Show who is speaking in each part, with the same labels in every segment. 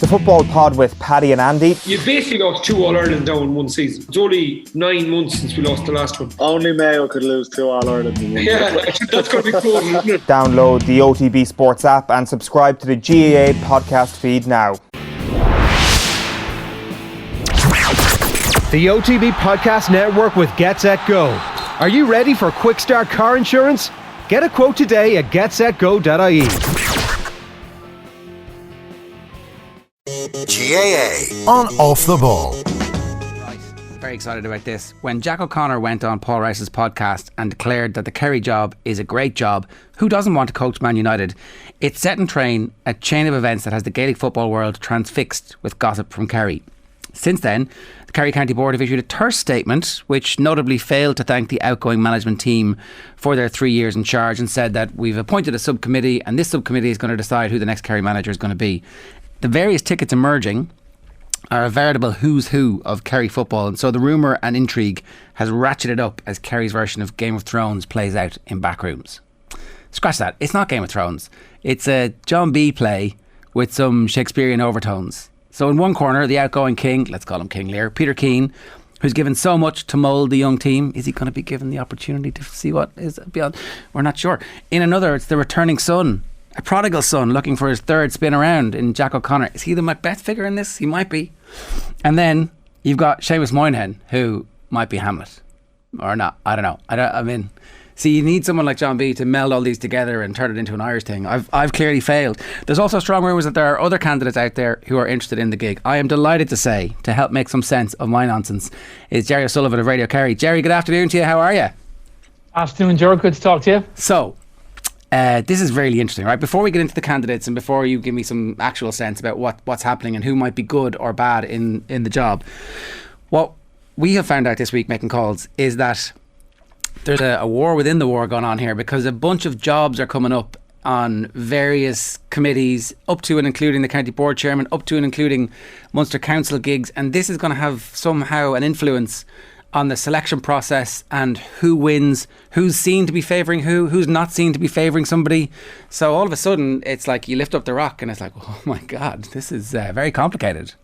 Speaker 1: The Football Pod with Paddy and Andy.
Speaker 2: You basically lost 2 All-Ireland down in one season. It's only 9 months since we lost the last one.
Speaker 3: Only Mayo could lose 2 All-Ireland in one
Speaker 2: Yeah, that's going to be cool, isn't it?
Speaker 1: Download the OTB Sports app and subscribe to the GAA podcast feed now.
Speaker 4: The OTB Podcast Network with GetSetGo. Are you ready for quick start car insurance? Get a quote today at getsetgo.ie.
Speaker 5: GAA on Off the Ball.
Speaker 6: Right, very excited about this. When Jack O'Connor went on Paul Rice's podcast and declared that the Kerry job is a great job, who doesn't want to coach Man United? It set in train a chain of events that has the Gaelic football world transfixed with gossip from Kerry. Since then, the Kerry County Board have issued a terse statement which notably failed to thank the outgoing management team for their 3 years in charge and said that we've appointed a subcommittee and this subcommittee is going to decide who the next Kerry manager is going to be. The various tickets emerging are a veritable who's who of Kerry football, and so the rumour and intrigue has ratcheted up as Kerry's version of Game of Thrones plays out in backrooms. Scratch that, it's not Game of Thrones. It's a John B play with some Shakespearean overtones. So in one corner, the outgoing king, let's call him King Lear, Peter Keane, who's given so much to mould the young team. Is he going to be given the opportunity to see what is beyond? We're not sure. In another, it's the returning son, a prodigal son looking for his third spin around in Jack O'Connor. Is he the Macbeth figure in this? He might be. And then you've got Seamus Moynihan, who might be Hamlet. Or not. I don't know. See, you need someone like John B to meld all these together and turn it into an Irish thing. I've clearly failed. There's also strong rumours that there are other candidates out there who are interested in the gig. I am delighted to say, to help make some sense of my nonsense, is Jerry O'Sullivan of Radio Kerry. Jerry, good afternoon to you. How are you?
Speaker 7: Afternoon, Gerard. Good to talk to you.
Speaker 6: So, this is really interesting, right? Before we get into the candidates and before you give me some actual sense about what's happening and who might be good or bad in the job, what we have found out this week making calls is that there's a war within the war going on here, because a bunch of jobs are coming up on various committees, up to and including the county board chairman, up to and including Munster Council gigs, and this is going to have somehow an influence on the selection process and who wins, who's seen to be favouring who's not seen to be favouring somebody. So all of a sudden it's like you lift up the rock and it's like, oh my God, this is very complicated.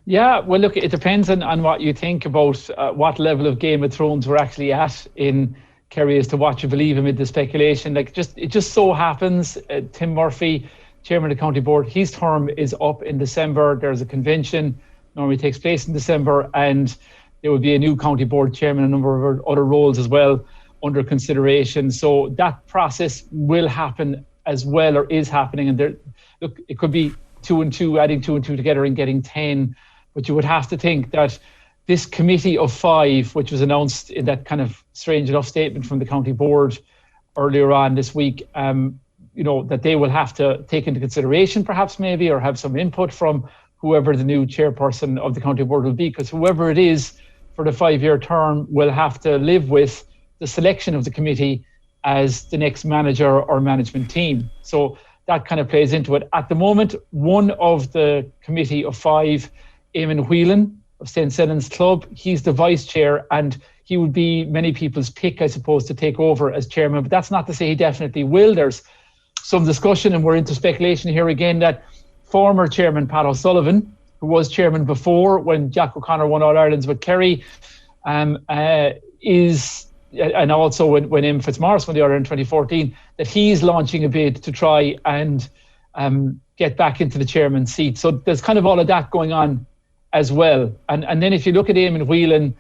Speaker 7: Yeah, well, look, it depends on what you think about what level of Game of Thrones we're actually at in Kerry as to what you believe amid the speculation. It just so happens, Tim Murphy, chairman of the county board, his term is up in December. There's a convention, normally takes place in December, and there will be a new county board chairman, a number of other roles as well under consideration. So that process will happen as well, or is happening. And it could be 2 and 2, adding 2 and 2 together and getting 10. But you would have to think that this committee of 5, which was announced in that kind of strange enough statement from the county board earlier on this week, that they will have to take into consideration perhaps maybe, or have some input from whoever the new chairperson of the county board will be, because whoever it is for the 5-year term will have to live with the selection of the committee as the next manager or management team. So that kind of plays into it. At the moment, one of the committee of 5, Eamon Whelan of St. Sellen's Club, he's the vice chair, and he would be many people's pick, I suppose, to take over as chairman. But that's not to say he definitely will. There's some discussion, and we're into speculation here again, that former chairman Pat O'Sullivan, who was chairman before when Jack O'Connor won All Ireland's with Kerry, is, and also when Eamon Fitzmaurice won the All Ireland in 2014, that he's launching a bid to try and get back into the chairman's seat. So there's kind of all of that going on as well. And then if you look at Eamon Whelan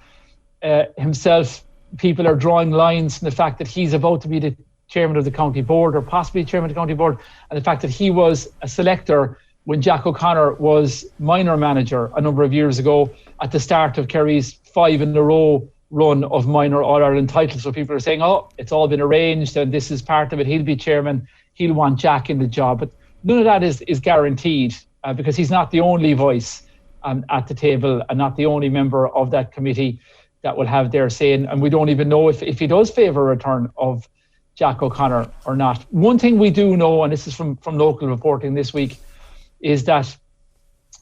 Speaker 7: himself, people are drawing lines from the fact that he's about to be the chairman of the county board, or possibly chairman of the county board, and the fact that he was a selector when Jack O'Connor was minor manager a number of years ago at the start of Kerry's 5 in a row run of minor All-Ireland titles. So people are saying, oh, it's all been arranged and this is part of it. He'll be chairman. He'll want Jack in the job. But none of that is guaranteed because he's not the only voice at the table and not the only member of that committee that will have their say. And we don't even know if he does favour a return of Jack O'Connor or not. One thing we do know, and this is from local reporting this week, is that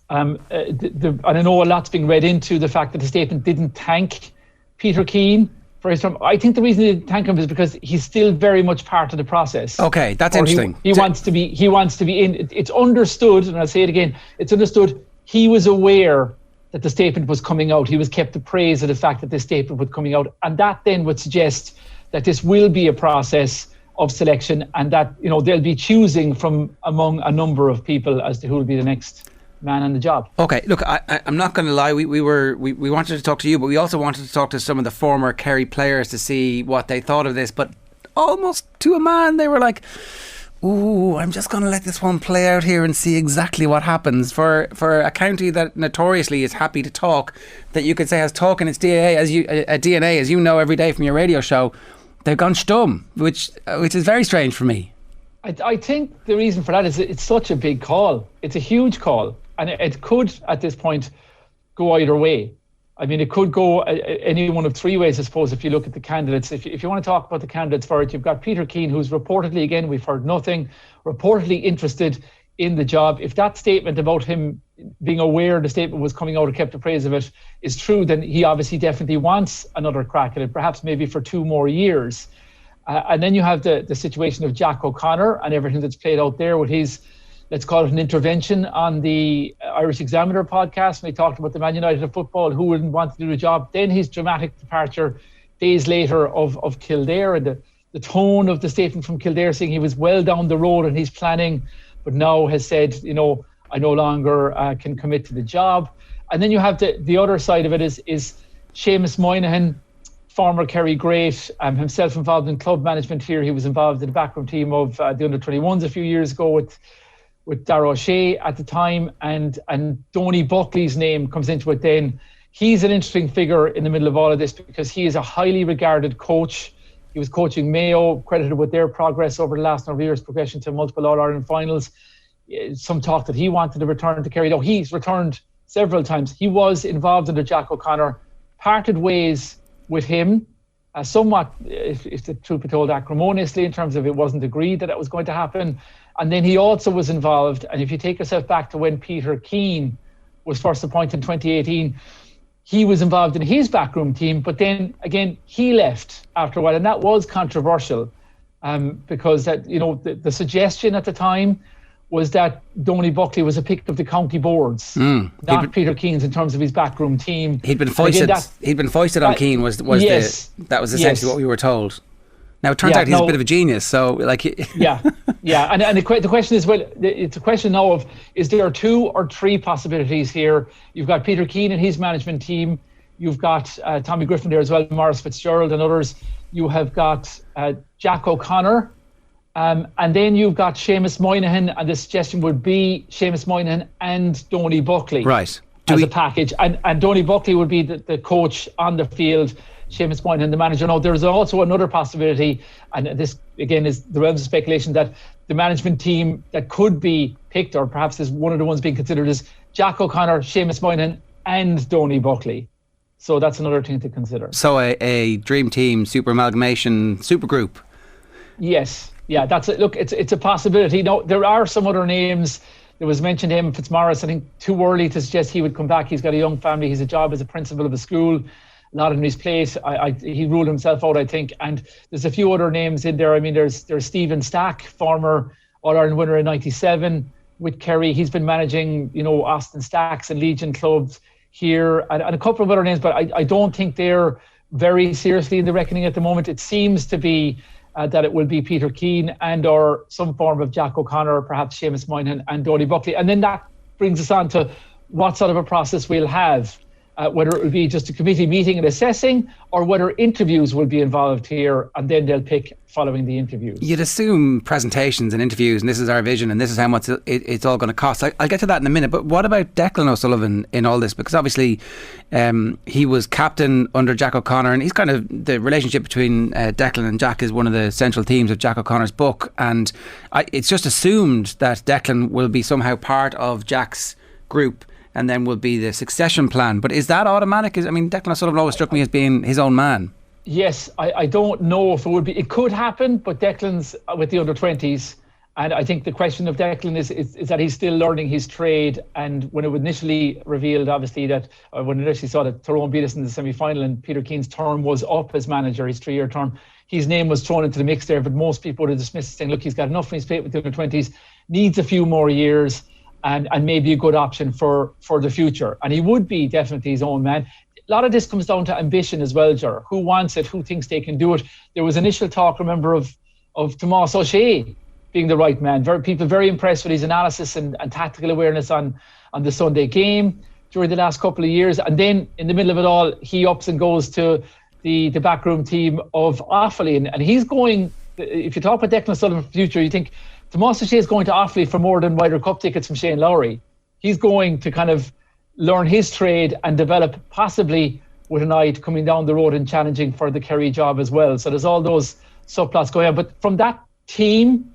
Speaker 7: and I know a lot's being read into the fact that the statement didn't thank Peter Keane for very strong. I think the reason they didn't thank him is because he's still very much part of the process.
Speaker 6: Okay, that's interesting.
Speaker 7: He wants to be. He wants to be in. It's understood, and I'll say it again. It's understood. He was aware that the statement was coming out. He was kept appraised of the fact that this statement was coming out, and that then would suggest that this will be a process of selection, and that they'll be choosing from among a number of people as to who will be the next man on the job.
Speaker 6: Okay, look, I'm not going to lie. We wanted to talk to you, but we also wanted to talk to some of the former Kerry players to see what they thought of this. But almost to a man, they were like, "Ooh, I'm just going to let this one play out here and see exactly what happens." For a county that notoriously is happy to talk, that you could say has talk in its DNA, as you know every day from your radio show, they've gone stum, which is very strange for me.
Speaker 7: I think the reason for that is it's such a big call. It's a huge call, and it could, at this point, go either way. I mean, it could go any one of three ways, I suppose, if you look at the candidates. If you want to talk about the candidates for it, you've got Peter Keane, who's reportedly, again, we've heard nothing, reportedly interested in the job. If that statement about him being aware the statement was coming out or kept appraised of it is true, then he obviously definitely wants another crack at it, perhaps maybe for 2 more years. And then you have the situation of Jack O'Connor and everything that's played out there with his, let's call it an intervention on the Irish Examiner podcast when he talked about the Man United of football, who wouldn't want to do the job. Then his dramatic departure days later of Kildare, and the tone of the statement from Kildare saying he was well down the road and he's planning, but now has said, I no longer can commit to the job. And then you have the other side of it is Seamus Moynihan, former Kerry great, himself involved in club management here. He was involved in the backroom team of the under-21s a few years ago with Darragh O'Shea at the time, and Donny Buckley's name comes into it then. He's an interesting figure in the middle of all of this because he is a highly regarded coach. He was coaching Mayo, credited with their progress over the last number of years, progression to multiple All-Ireland finals. Some talk that he wanted to return to Kerry. No, he's returned several times. He was involved under Jack O'Connor, parted ways with him, somewhat, if the truth be told, acrimoniously, in terms of it wasn't agreed that it was going to happen. And then he also was involved, and if you take yourself back to when Peter Keane was first appointed in 2018, he was involved in his backroom team, but then again he left after a while, and that was controversial because the suggestion at the time was that Donny Buckley was a pick of the county boards, not Peter Keane's in terms of his backroom team.
Speaker 6: He'd been foisted on Keane yes, that was essentially what we were told. Now it turns out he's a bit of a genius, so like
Speaker 7: yeah, and the question is, well, it's a question now of, is there 2 or 3 possibilities here? You've got Peter Keane and his management team, you've got Tommy Griffin there as well, Maurice Fitzgerald and others, you have got Jack O'Connor, and then you've got Seamus Moynihan, and the suggestion would be Seamus Moynihan and Donny Buckley,
Speaker 6: right,
Speaker 7: as a package, and Donny Buckley would be the coach on the field, Seamus Moynihan the manager. Now there's also another possibility, and this again is the realms of speculation, that the management team that could be picked, or perhaps is one of the ones being considered, is Jack O'Connor, Seamus Moynihan and Donny Buckley. So that's another thing to consider.
Speaker 6: So a dream team, super amalgamation, super group.
Speaker 7: Yes. Yeah, that's it. Look, it's a possibility. Now, there are some other names. There was mentioned him, Fitzmaurice. I think too early to suggest he would come back. He's got a young family. He's a job as a principal of a school. Not in his place. He ruled himself out, I think. And there's a few other names in there. I mean, there's Stephen Stack, former All-Ireland winner in '97 with Kerry. He's been managing, Austin Stacks and Legion clubs here, and a couple of other names. But I don't think they're very seriously in the reckoning at the moment. It seems to be that it will be Peter Keane or some form of Jack O'Connor, perhaps Seamus Moynihan and Donny Buckley. And then that brings us on to what sort of a process we'll have, whether it will be just a committee meeting and assessing, or whether interviews will be involved here, and then they'll pick following the interviews. You'd
Speaker 6: assume presentations and interviews, and this is our vision, and this is how much it's all going to cost. I'll get to that in a minute, but what about Declan O'Sullivan in all this? Because obviously he was captain under Jack O'Connor, and he's kind of, the relationship between Declan and Jack is one of the central themes of Jack O'Connor's book, and it's just assumed that Declan will be somehow part of Jack's group, and then will be the succession plan. But is that automatic? Declan O'Sullivan always struck me as being his own man.
Speaker 7: Yes, I don't know if it would be. It could happen, but Declan's with the under-20s, And I think the question of Declan is that he's still learning his trade. And when it was initially revealed, obviously, that when it initially saw that Tyrone beat us in the semi-final and Peter Keane's term was up as manager, his 3-year term, his name was thrown into the mix there. But most people would have dismissed it, saying, look, he's got enough on his plate with the under-20s, needs a few more years and maybe a good option for the future. And he would be definitely his own man. A lot of this comes down to ambition as well, Ger. Who wants it? Who thinks they can do it? There was initial talk, remember, of Tomás O'Shea being the right man. People very impressed with his analysis and tactical awareness on the Sunday game during the last couple of years. And then in the middle of it all, he ups and goes to the backroom team of Offaly. And he's going, if you talk about Declan Sullivan for the future, you think Tomás O'Shea is going to Offaly for more than Ryder Cup tickets from Shane Lowry. He's going to kind of learn his trade and develop, possibly with an eye to coming down the road and challenging for the Kerry job as well. So there's all those subplots going on. But from that team,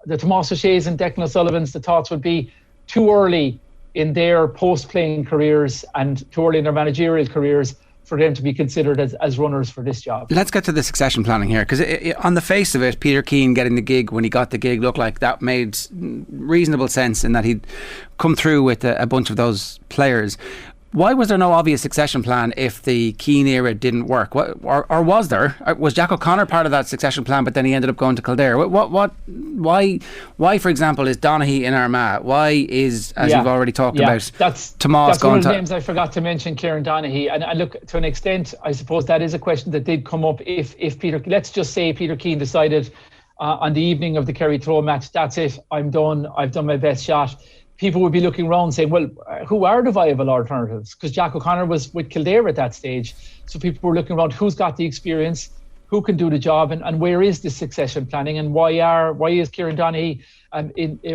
Speaker 7: the Tomás O'Shea's and Declan O'Sullivan's, the thoughts would be too early in their post-playing careers and too early in their managerial careers for them to be considered as runners for this job.
Speaker 6: Let's get to the succession planning here, because on the face of it, Peter Keane getting the gig when he got the gig looked like that made reasonable sense in that he'd come through with a bunch of those players. Why was there no obvious succession plan if the Keane era didn't work? Or was there? Was Jack O'Connor part of that succession plan, but then he ended up going to Kildare? Why, for example, is Donaghy in Armagh? Why is, as you've already talked about, Tomás
Speaker 7: that's
Speaker 6: going
Speaker 7: one of the
Speaker 6: to...
Speaker 7: names I forgot to mention, Kieran Donaghy. And look, to an extent, I suppose that is a question that did come up if Peter... Let's just say Peter Keane decided on the evening of the Kerry Tyrone match, that's it, I'm done, I've done my best shot. People would be looking around saying, well, who are the viable alternatives? Because Jack O'Connor was with Kildare at that stage. So people were looking around, who's got the experience, who can do the job, and where is this succession planning, and why is Kieran Donaghy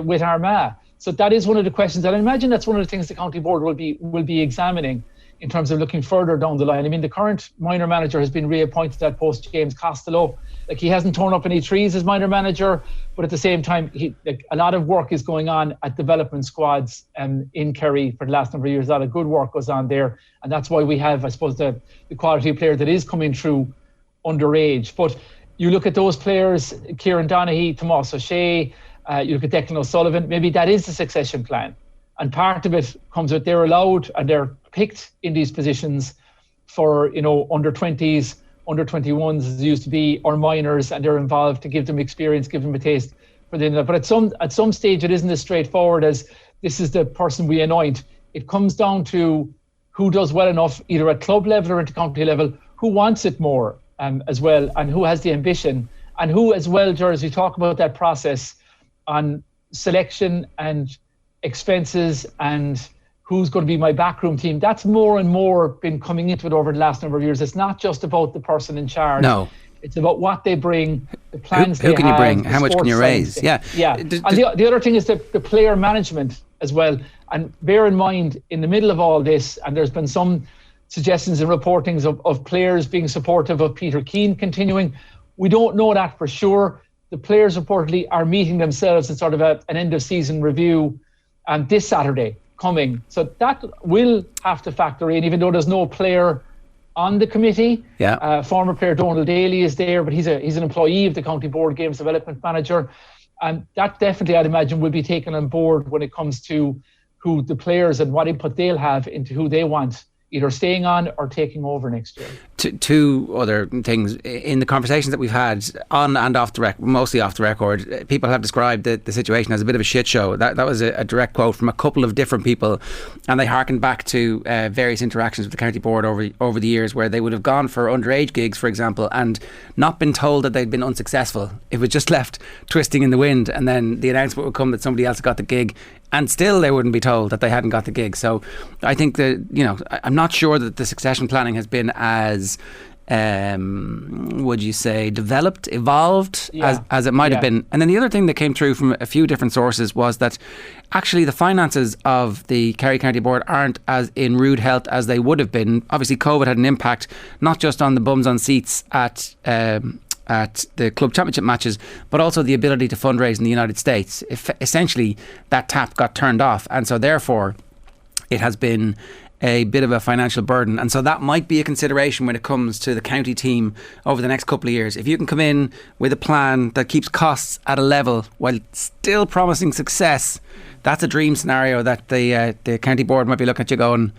Speaker 7: with Armagh? So that is one of the questions, and I imagine that's one of the things the county board will be examining in terms of looking further down the line. I mean, the current minor manager has been reappointed at post, James Costello. Like, he hasn't torn up any trees as minor manager, but at the same time, a lot of work is going on at development squads in Kerry for the last number of years. A lot of good work goes on there, and that's why we have, I suppose, the quality of player that is coming through underage. But you look at those players, Kieran Donaghy, Tomás O'Shea, you look at Declan O'Sullivan, maybe that is the succession plan. And part of it comes with they're allowed and they're picked in these positions for, under 20s, under 21s as it used to be, or minors, and they're involved to give them experience, give them a taste for the. But at some stage, it isn't as straightforward as this is the person we anoint. It comes down to who does well enough, either at club level or at county level, who wants it more as well, and who has the ambition, and who as well, as we talk about that process on selection and expenses and who's going to be my backroom team. That's more and more been coming into it over the last number of years. It's not just about the person in charge. No. It's about what they bring, the plans they have. Who
Speaker 6: can you bring? How much can you raise? Yeah.
Speaker 7: And the other thing is the player management as well. And bear in mind, in the middle of all this, and there's been some suggestions and reportings of players being supportive of Peter Keane continuing. We don't know that for sure. The players reportedly are meeting themselves in sort of an end of season review this Saturday coming. So that will have to factor in, even though there's no player on the committee. Former player Donald Daly is there, but he's an employee of the County Board Games Development Manager. And that definitely, I'd imagine, will be taken on board when it comes to who the players and what input they'll have into who they want either staying on or taking over next year.
Speaker 6: Two other things. In the conversations that we've had on and off the record, mostly off the record, people have described the situation as a bit of a shit show. That was a direct quote from a couple of different people, and they harkened back to various interactions with the county board over the years where they would have gone for underage gigs, for example, and not been told that they'd been unsuccessful. It was just left twisting in the wind, and then the announcement would come that somebody else got the gig, and still they wouldn't be told that they hadn't got the gig. So I think that, I'm not sure that the succession planning has been as would you say developed, evolved as it might have been. And then the other thing that came through from a few different sources was that actually the finances of the Kerry County Board aren't as in rude health as they would have been. Obviously COVID had an impact not just on the bums on seats at the club championship matches, but also the ability to fundraise in the United States. Essentially that tap got turned off, and so therefore it has been a bit of a financial burden. And so that might be a consideration when it comes to the county team over the next couple of years. If you can come in with a plan that keeps costs at a level while still promising success, that's a dream scenario that the county board might be looking at you going,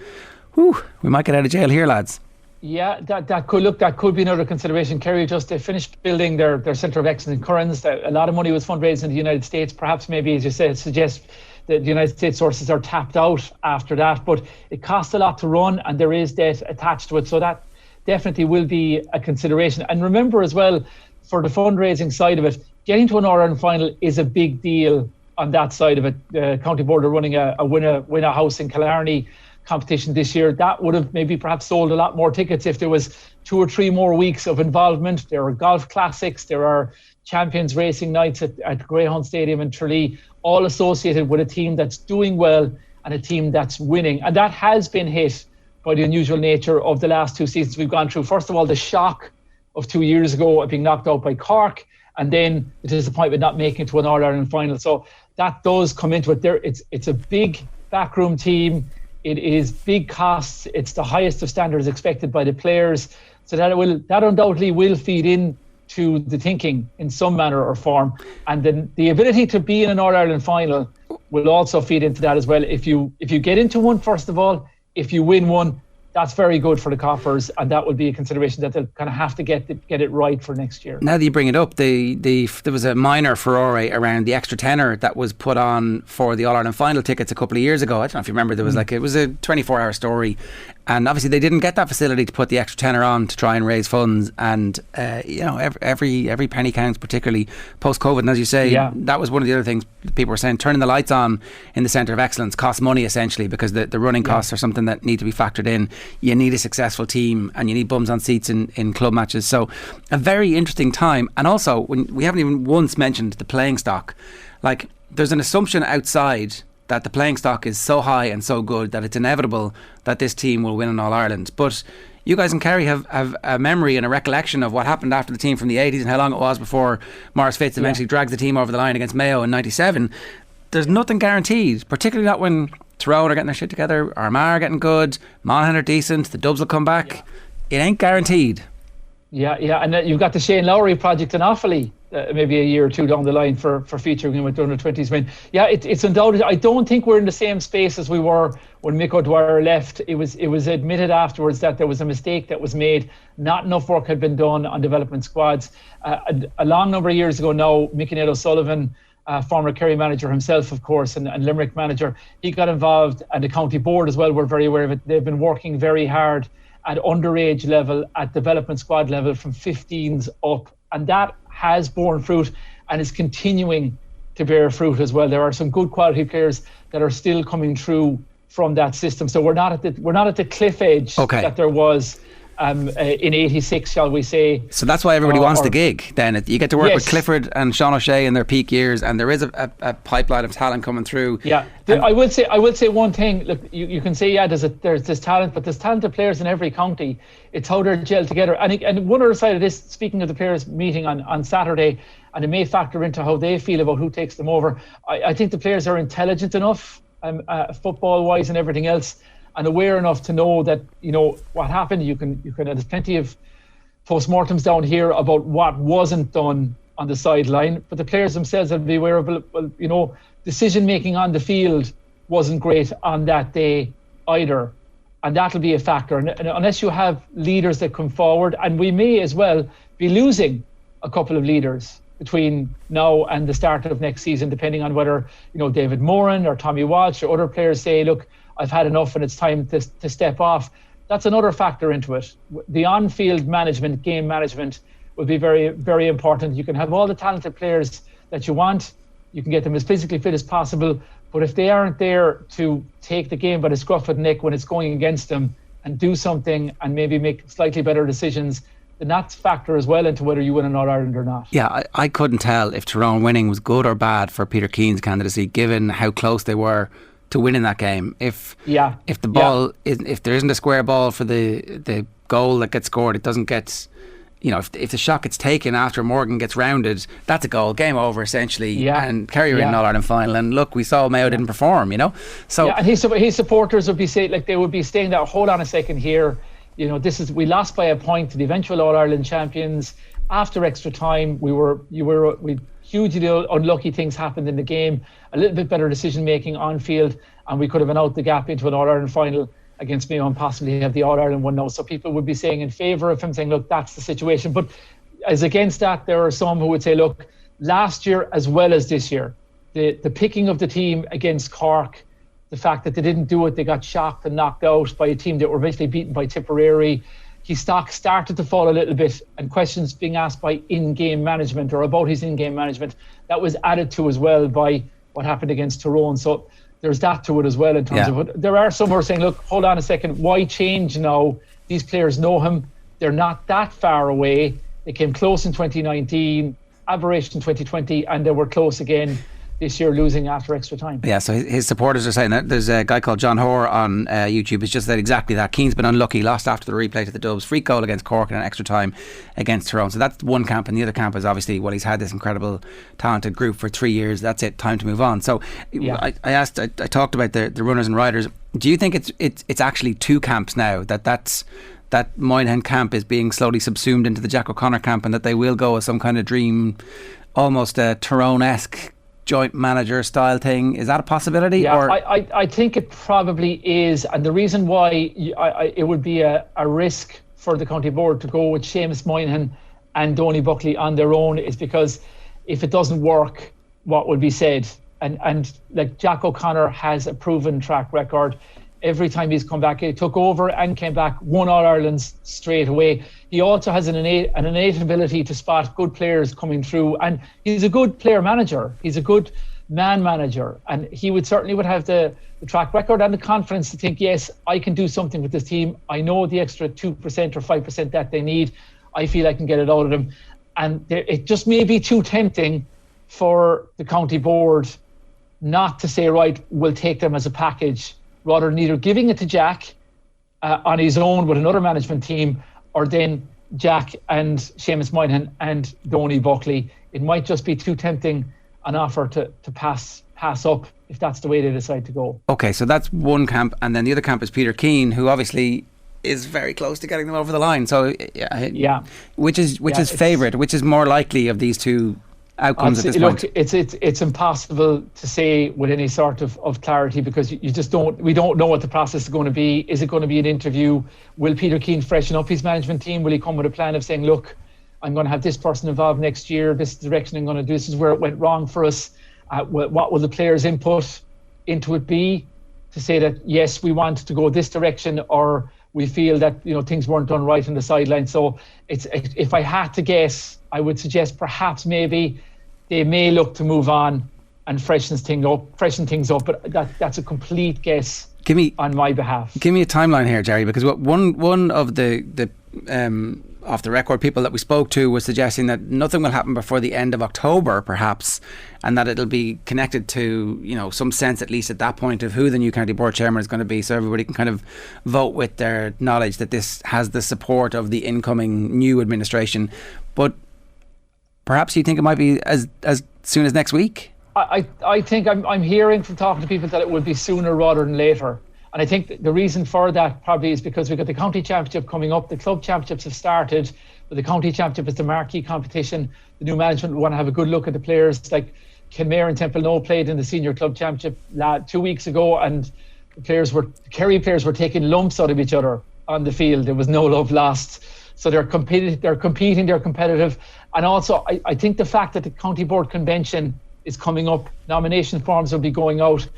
Speaker 6: whew, we might get out of jail here, lads.
Speaker 7: Yeah, that could be another consideration. Kerry they finished building their centre of excellence in Currans. A lot of money was fundraised in the United States. Perhaps maybe, as you said, suggest that the United States sources are tapped out after that. But it costs a lot to run, and there is debt attached to it. So that definitely will be a consideration. And remember as well, for the fundraising side of it, getting to an All-Ireland final is a big deal on that side of it. The County Board are running a win a house in Killarney competition this year. That would have maybe perhaps sold a lot more tickets if there was 2 or 3 more weeks of involvement. There are golf classics, there are champions racing nights at Greyhound Stadium in Tralee, all associated with a team that's doing well and a team that's winning. And that has been hit by the unusual nature of the last 2 seasons we've gone through. First of all, the shock of 2 years ago of being knocked out by Cork, and then the disappointment not making it to an All-Ireland final. So that does come into it. It's a big backroom team. It is big costs. It's the highest of standards expected by the players. So that undoubtedly will feed in to the thinking in some manner or form. And then the ability to be in an All-Ireland final will also feed into that as well. If you get into one, first of all, if you win one, that's very good for the coffers, and that would be a consideration that they'll kind of have to get it right for next year.
Speaker 6: Now that you bring it up, there was a minor furore around the extra tenner that was put on for the All-Ireland final tickets a couple of years ago. I don't know if you remember, there was it was a 24-hour story, and obviously they didn't get that facility to put the extra tenner on to try and raise funds, and every penny counts, particularly post-COVID. And as you say, that was one of the other things people were saying, turning the lights on in the Centre of Excellence costs money essentially, because the running costs are something that need to be factored in. You need a successful team and you need bums on seats in club matches. So a very interesting time. And also, when we haven't even once mentioned the playing stock, like there's an assumption outside that the playing stock is so high and so good that it's inevitable that this team will win an All-Ireland. But you guys in Kerry have a memory and a recollection of what happened after the team from the 80s and how long it was before Maurice Fitz eventually dragged the team over the line against Mayo in 97. There's nothing guaranteed, particularly not when Tyrone are getting their shit together, Armagh are getting good, Monaghan are decent, the Dubs will come back. It ain't guaranteed. Yeah,
Speaker 7: and you've got the Shane Lowry project in Offaly, maybe a year or two down the line for featuring with the under-20s win. Yeah, it's undoubted. I don't think we're in the same space as we were when Mick O'Dwyer left. It was admitted afterwards that there was a mistake that was made. Not enough work had been done on development squads. A long number of years ago now, Mickey Ned O'Sullivan, former Kerry manager himself, of course, and Limerick manager, he got involved, and the county board as well were very aware of it. They've been working very hard at underage level, at development squad level, from 15s up, and that has borne fruit and is continuing to bear fruit as well. There are some good quality players that are still coming through from that system. So we're not at the cliff edge that there was in 86, shall we say. So
Speaker 6: that's why everybody wants the gig then. You get to work with Clifford and Sean O'Shea in their peak years, and there is a pipeline of talent coming through.
Speaker 7: I will say one thing. Look, you can say there's this talent, but there's talented players in every county. It's how they're gelled together. And one other side of this, speaking of the players meeting on Saturday, and it may factor into how they feel about who takes them over. I think the players are intelligent enough, football wise and everything else, and aware enough to know that, what happened. You can there's plenty of postmortems down here about what wasn't done on the sideline, but the players themselves will be aware of, decision making on the field wasn't great on that day either, and that'll be a factor. And unless you have leaders that come forward, and we may as well be losing a couple of leaders between now and the start of next season, depending on whether David Moran or Tommy Walsh or other players say, look, I've had enough and it's time to step off. That's another factor into it. The on-field management, game management, will be very, very important. You can have all the talented players that you want. You can get them as physically fit as possible. But if they aren't there to take the game by the scruff of the neck when it's going against them and do something and maybe make slightly better decisions, then that's factor as well into whether you win an All-Ireland or not.
Speaker 6: Yeah, I couldn't tell if Tyrone winning was good or bad for Peter Keane's candidacy, given how close they were to winning that game. If the ball if there isn't a square ball for the goal that gets scored, it doesn't get you know, if the shot gets taken after Morgan gets rounded, that's a goal, game over essentially.
Speaker 7: Yeah.
Speaker 6: And Kerry are in an All-Ireland final, and look, we saw Mayo didn't perform, you know. So
Speaker 7: and his supporters would be saying, like, they would be saying that, hold on a second here, you know, we lost by a point to the eventual All-Ireland champions after extra time. We hugely unlucky things happened in the game, a little bit better decision making on field, and we could have been out the gap into an All-Ireland final against Mayo and possibly have the All-Ireland one now. So people would be saying in favour of him, saying, look, that's the situation. But as against that, there are some who would say, look, last year as well as this year, the picking of the team against Cork, the fact that they didn't do it, they got shocked and knocked out by a team that were eventually beaten by Tipperary. His stock started to fall a little bit, and questions being asked by in-game management or about his in-game management, that was added to as well by what happened against Tyrone. So there's that to it as well in terms of it. There are some who are saying, look, hold on a second, why change now? These players know him. They're not that far away. They came close in 2019, aberration in 2020, and they were close again this year, losing after extra time.
Speaker 6: Yeah, so his supporters are saying that. There's a guy called John Hoare on YouTube. It's just said exactly that. Keane's been unlucky, lost after the replay to the Dubs, free goal against Cork and an extra time against Tyrone. So that's one camp, and the other camp is obviously, well, he's had this incredible talented group for 3 years. That's it, time to move on. So I talked about the runners and riders. Do you think it's actually two camps now, that Moynihan camp is being slowly subsumed into the Jack O'Connor camp, and that they will go as some kind of dream, almost a Tyrone-esque joint manager style thing? Is that a possibility?
Speaker 7: Yeah,
Speaker 6: or?
Speaker 7: I think it probably is, and the reason why it would be a risk for the county board to go with Seamus Moynihan and Donny Buckley on their own is because if it doesn't work, what will be said? And like, Jack O'Connor has a proven track record. Every time he's come back, he took over and came back, won All-Irelands straight away. He also has an innate ability to spot good players coming through, and he's a good player manager. He's a good man manager, and he would have the track record and the confidence to think, yes, I can do something with this team. I know the extra 2% or 5% that they need. I feel I can get it out of them. And it just may be too tempting for the county board not to say, right, we'll take them as a package, rather than either giving it to Jack on his own with another management team, or then Jack and Seamus Moynihan and Donny Buckley. It might just be too tempting an offer to pass up if that's the way they decide to go.
Speaker 6: Okay, so that's one camp, and then the other camp is Peter Keane, who obviously is very close to getting them over the line. So
Speaker 7: yeah,
Speaker 6: which is favourite? Which is more likely of these two outcomes at this point?
Speaker 7: Look, it's impossible to say with any sort of clarity, because we don't know what the process is going to be. Is it going to be an interview? Will Peter Keane freshen up his management team? Will he come with a plan of saying, look, I'm going to have this person involved next year, this is the direction I'm going to do, this is where it went wrong for us? What will the players' input into it be to say that, yes, we want to go this direction, or we feel that, you know, things weren't done right on the sideline? So if I had to guess, I would suggest perhaps maybe they may look to move on and freshen things up, but that's a complete guess on my behalf.
Speaker 6: Give me a timeline here, Jerry, because one of the off the record people that we spoke to was suggesting that nothing will happen before the end of October, perhaps, and that it'll be connected to, you know, some sense at least at that point of who the new county board chairman is going to be, so everybody can kind of vote with their knowledge that this has the support of the incoming new administration. But perhaps you think it might be as soon as next week?
Speaker 7: I think I'm hearing from talking to people that it would be sooner rather than later. And I think the reason for that probably is because we've got the county championship coming up. The club championships have started, but the county championship is the marquee competition. The new management want to have a good look at the players. Like Kenmare and Temple No played in the senior club championship 2 weeks ago, and the Kerry players were taking lumps out of each other on the field. There was no love lost. So they're competing, they're competitive. And also, I think the fact that the county board convention is coming up, nomination forms will be going out.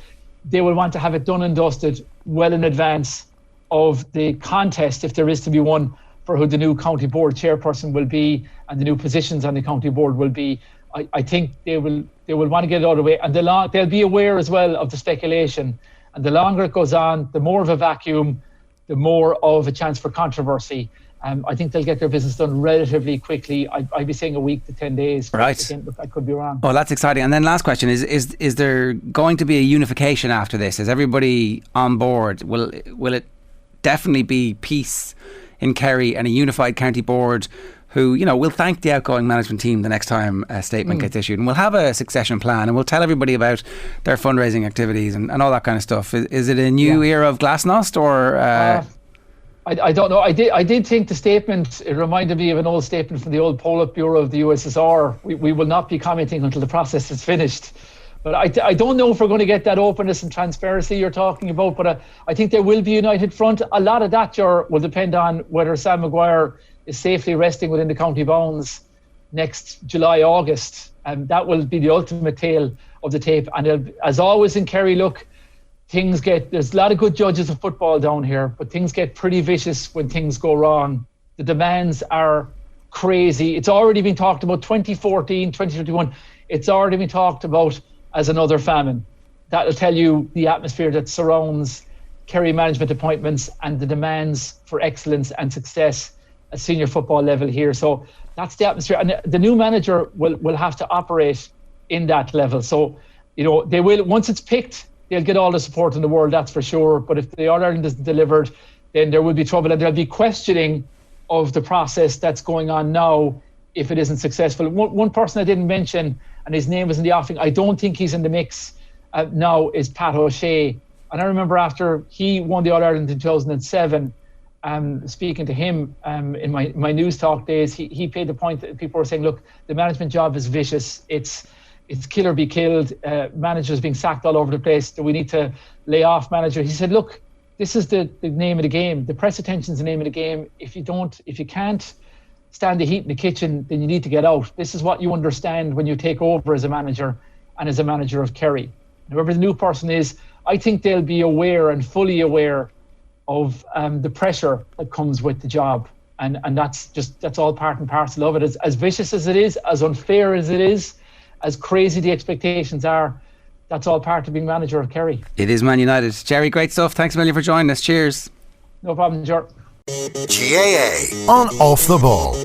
Speaker 7: They will want to have it done and dusted well in advance of the contest, if there is to be one, for who the new county board chairperson will be and the new positions on the county board will be. I think they will want to get it out of the way, and they'll be aware as well of the speculation. And the longer it goes on, the more of a vacuum, the more of a chance for controversy. I think they'll get their business done relatively quickly. I'd be saying a week to 10 days.
Speaker 6: Right.
Speaker 7: Again, I could be wrong.
Speaker 6: Oh, that's exciting. And then last question is there going to be a unification after this? Is everybody on board? Will it definitely be peace in Kerry and a unified county board who, you know, will thank the outgoing management team the next time a statement gets issued, and we'll have a succession plan, and we'll tell everybody about their fundraising activities and all that kind of stuff. Is it a new era of glasnost, or?
Speaker 7: I don't know. I did think the statement, it reminded me of an old statement from the old Politburo of the USSR. We will not be commenting until the process is finished. But I don't know if we're going to get that openness and transparency you're talking about, but I think there will be a united front. A lot of that will depend on whether Sam Maguire is safely resting within the county bounds next July, August. And that will be the ultimate tale of the tape. And as always in Kerry, look, there's a lot of good judges of football down here, but things get pretty vicious when things go wrong. The demands are crazy. It's already been talked about 2014, 2021. It's already been talked about as another famine. That'll tell you the atmosphere that surrounds Kerry management appointments and the demands for excellence and success at senior football level here. So that's the atmosphere. And the new manager will have to operate in that level. So, you know, they will, once it's picked, they'll get all the support in the world, that's for sure. But if the All-Ireland isn't delivered, then there will be trouble, and there'll be questioning of the process that's going on now if it isn't successful. One person I didn't mention, and his name was in the offing, I don't think he's in the mix now, is Pat O'Shea. And I remember after he won the All-Ireland in 2007, speaking to him in my news talk days, he paid the point that people were saying, look, the management job is vicious. It's kill or be killed. Managers being sacked all over the place. Do we need to lay off manager? He said, look, this is the name of the game. The press attention is the name of the game. If you can't stand the heat in the kitchen, then you need to get out. This is what you understand when you take over as a manager and as a manager of Kerry. Whoever the new person is, I think they'll be aware and fully aware of the pressure that comes with the job. And that's all part and parcel of it. As vicious as it is, as unfair as it is, as crazy the expectations are, that's all part of being manager of Kerry.
Speaker 6: It is Man United. Jerry, great stuff. Thanks a million for joining us. Cheers.
Speaker 7: No problem, Ger.
Speaker 5: GAA on Off the Ball.